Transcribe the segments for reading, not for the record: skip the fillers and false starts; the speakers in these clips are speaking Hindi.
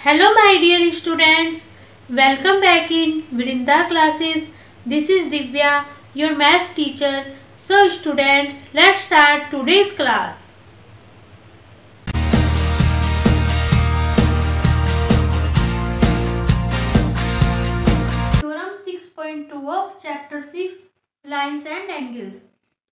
Hello my dear students, welcome back in Vrinda classes. This is Divya, your maths teacher. So students, let's start today's class. Theorem 6.2 of chapter 6, lines and angles.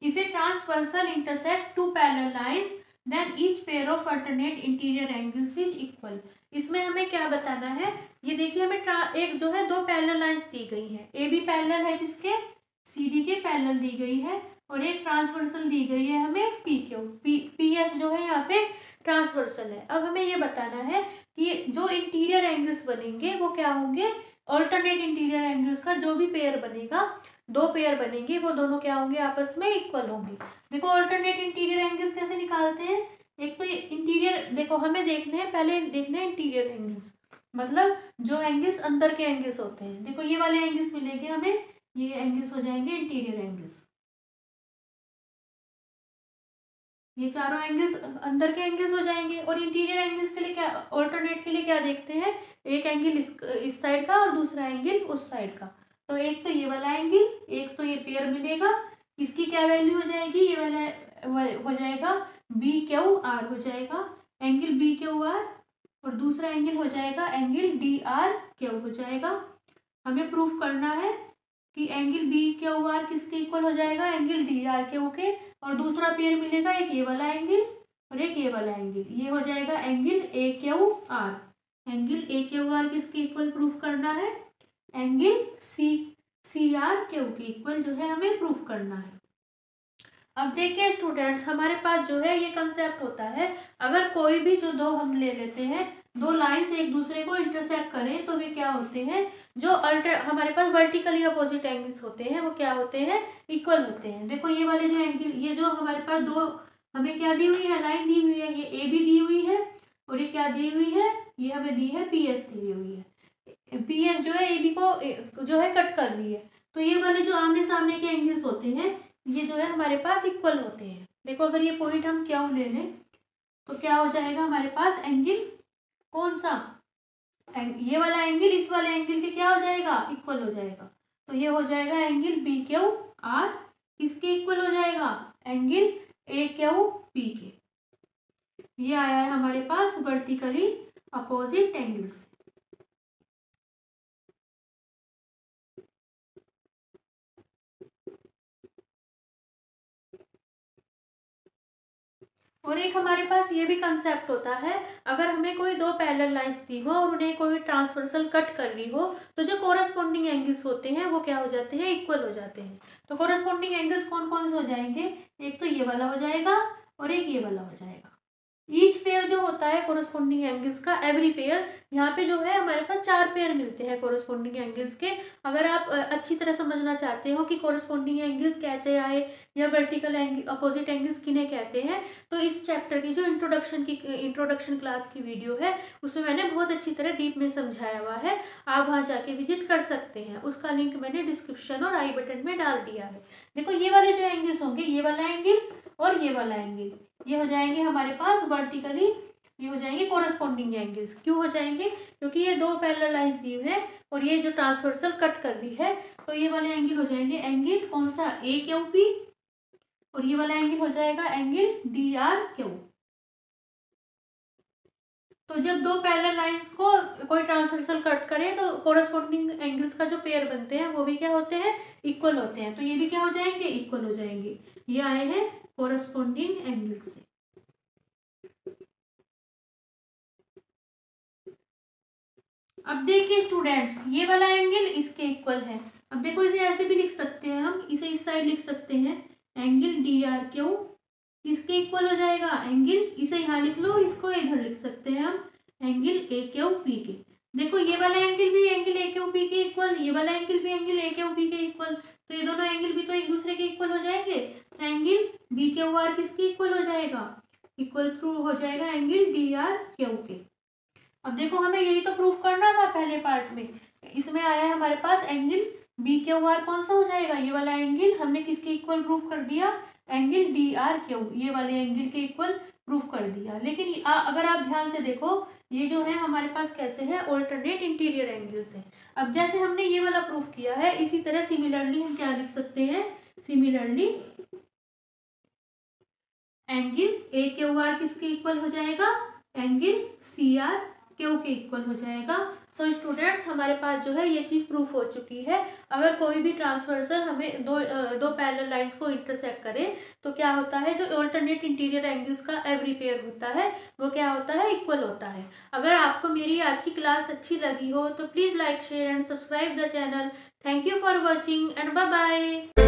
If a transversal intersect two parallel lines, then each pair of alternate interior angles is equal. इसमें हमें क्या बताना है, ये देखिए हमें एक जो है दो पैरेलल लाइंस दी गई है, ए बी पैरेलल है किसके, सी डी के पैरेलल दी गई है, और एक ट्रांसवर्सल दी गई है हमें पी क्यू, पी एस जो है यहाँ पे ट्रांसवर्सल है। अब हमें ये बताना है कि जो इंटीरियर एंगल्स बनेंगे वो क्या होंगे, ऑल्टरनेट इंटीरियर एंगल्स का जो भी पेयर बनेगा, दो पेयर बनेंगे, वो दोनों क्या होंगे, आपस में इक्वल होंगे। देखो ऑल्टरनेट इंटीरियर एंगल्स कैसे निकालते हैं, एक तो इंटीरियर देखो हमें देखने हैं, पहले देखना है इंटीरियर एंगल्स, मतलब जो एंगल्स अंदर के एंगल्स होते हैं। देखो ये वाले एंगल्स मिलेंगे हमें, ये एंगल्स हो जाएंगे इंटीरियर एंगल्स, ये चारों एंगल्स अंदर के एंगल्स हो जाएंगे। और इंटीरियर एंगल्स के लिए क्या, ऑल्टरनेट के लिए क्या देखते हैं, एक एंगल इस साइड का और दूसरा एंगल उस साइड का। तो एक तो ये वाला एंगल, एक तो ये पेयर मिलेगा, इसकी क्या वैल्यू हो जाएगी, ये वाला हो जाएगा बी क्यू आर हो जाएगा, एंगल बी क्यू आर, और दूसरा एंगल हो जाएगा एंगल डी आर क्यू हो जाएगा। हमें प्रूफ करना है कि एंगल बी क्यू आर किसके इक्वल हो जाएगा, एंगल डी आर क्यू के, और दूसरा पेयर मिलेगा एक ये वाला एंगल और एक ये वाला एंगल, ये हो जाएगा angle A Q R. Angle A Q R किसके इक्वल प्रूफ करना है, एंगल सी आर क्यू के इक्वल जो है हमें प्रूफ करना है। अब देखिए स्टूडेंट्स, हमारे पास जो है ये कंसेप्ट होता है, अगर कोई भी जो दो हम ले लेते हैं, दो लाइंस एक दूसरे को इंटरसेक्ट करें तो वे क्या होते हैं, जो हमारे पास वर्टिकली अपोजिट एंगल्स होते हैं वो क्या होते हैं, इक्वल होते हैं। देखो ये वाले जो एंगल, ये जो हमारे पास दो हमें क्या दी हुई है, लाइन दी हुई है, ये ए बी दी हुई है, और ये क्या दी हुई है, ये हमें दी है पी एस दी हुई है। पी एस जो है ए बी को जो है कट कर रही है, तो ये वाले जो आमने सामने के एंगल्स होते हैं ये जो है हमारे पास इक्वल होते हैं। देखो अगर ये पॉइंट हम क्यों ले लें तो क्या हो जाएगा हमारे पास, एंगल कौन सा, ये वाला एंगल इस वाले एंगल के क्या हो जाएगा, इक्वल हो जाएगा। तो ये हो जाएगा एंगल बी क्यू आर किसके इक्वल हो जाएगा, एंगल ए क्यू पी के। ये आया है हमारे पास वर्टिकली अपोजिट एंगल्स। और एक हमारे पास ये भी कंसेप्ट होता है, अगर हमें कोई दो पैरेलल लाइंस दी हो और उन्हें कोई ट्रांसवर्सल कट करनी हो तो जो कोरस्पॉन्डिंग एंगल्स होते हैं वो क्या हो जाते हैं, इक्वल हो जाते हैं। तो कोरस्पॉन्डिंग एंगल्स कौन कौन से हो जाएंगे, एक तो ये वाला हो जाएगा और एक ये वाला हो जाएगा। ईच पेयर जो होता है कोरस्पॉन्डिंग एंगल्स का, एवरी पेयर, यहाँ पे जो है हमारे पास चार पेयर मिलते हैं कोरस्पॉन्डिंग एंगल्स के। अगर आप अच्छी तरह समझना चाहते हो कि कोरस्पॉन्डिंग एंगल्स कैसे आए या वर्टिकल एंगल अपोजिट एंगल्स किन्हें कहते हैं, तो इस चैप्टर की जो इंट्रोडक्शन क्लास की वीडियो है उसमें मैंने बहुत अच्छी तरह डीप में समझाया हुआ है, आप वहाँ जाके विजिट कर सकते हैं। उसका लिंक मैंने डिस्क्रिप्शन और आई बटन में डाल दिया है। देखो ये वाले जो एंगल्स होंगे, ये वाला एंगल और ये वाला एंगल, ये हो जाएंगे हमारे पास वर्टिकली, ये हो जाएंगे कोरस्पॉन्डिंग एंगल्स। क्यों हो जाएंगे, क्योंकि ये दो पैरेलल लाइंस दी हुई है और ये जो ट्रांसवर्सल कट कर रही है, तो ये वाले एंगल हो जाएंगे एंगल कौन सा, ए क्यू पी, और ये वाला एंगल हो जाएगा एंगल डी आर क्यू। तो जब दो पैरेलल लाइंस को कोई ट्रांसवर्सल कट करे तो कोरस्पॉन्डिंग एंगल्स का जो पेयर बनते हैं वो भी क्या होते हैं, इक्वल होते हैं। तो ये भी क्या हो जाएंगे, इक्वल हो जाएंगे। ये आए हैं कोरस्पॉन्डिंग एंगल्स से। अब देखिए स्टूडेंट्स, ये वाला एंगल इसके इक्वल है। अब देखो इसे ऐसे भी लिख सकते हैं, हम इसे इस साइड लिख सकते हैं, एंगल डी आर क्यू किसके इक्वल हो जाएगा, एंगल, इसे यहाँ लिख लो, इसको इधर लिख सकते हैं हम, एंगल ए क्यू पी के। देखो ये वाला एंगल भी एंगल ए क्यू पी के इक्वल, ये वाला एंगल भी एंगल ए क्यू पी के इक्वल, तो ये दोनों एंगल भी तो एक दूसरे के इक्वल हो जाएंगे। तो एंगल बी क्यू आर किसके इक्वल हो जाएगा, इक्वल टू हो जाएगा एंगल डी आर क्यू के। अब देखो हमें यही तो प्रूफ करना था पहले पार्ट में, इसमें आया है हमारे पास एंगल बी क्यू आर कौन सा हो जाएगा, ये वाला एंगल हमने किसके इक्वल प्रूफ कर दिया, एंगल डी आर क्यू, ये वाले एंगल के इक्वल प्रूफ कर दिया। लेकिन अगर आप ध्यान से देखो, ये जो है हमारे पास कैसे है, ऑल्टरनेट इंटीरियर एंगल्स है। अब जैसे हमने ये वाला प्रूफ किया है, इसी तरह सिमिलरली हम क्या लिख सकते हैं, similarly angle A Q R किसके इक्वल हो जाएगा, एंगल सी आर क्यू के इक्वल हो जाएगा। सो स्टूडेंट्स हमारे पास जो है ये चीज प्रूफ हो चुकी है। अगर कोई भी ट्रांसवर्सल हमें दो पैरेलल लाइंस को इंटरसेक्ट करे तो क्या होता है, जो ऑल्टरनेट इंटीरियर एंगल्स का एवरी पेयर होता है वो क्या होता है, इक्वल होता है। अगर आपको मेरी आज की क्लास अच्छी लगी हो तो please like share and subscribe the channel. Thank you for watching and bye bye.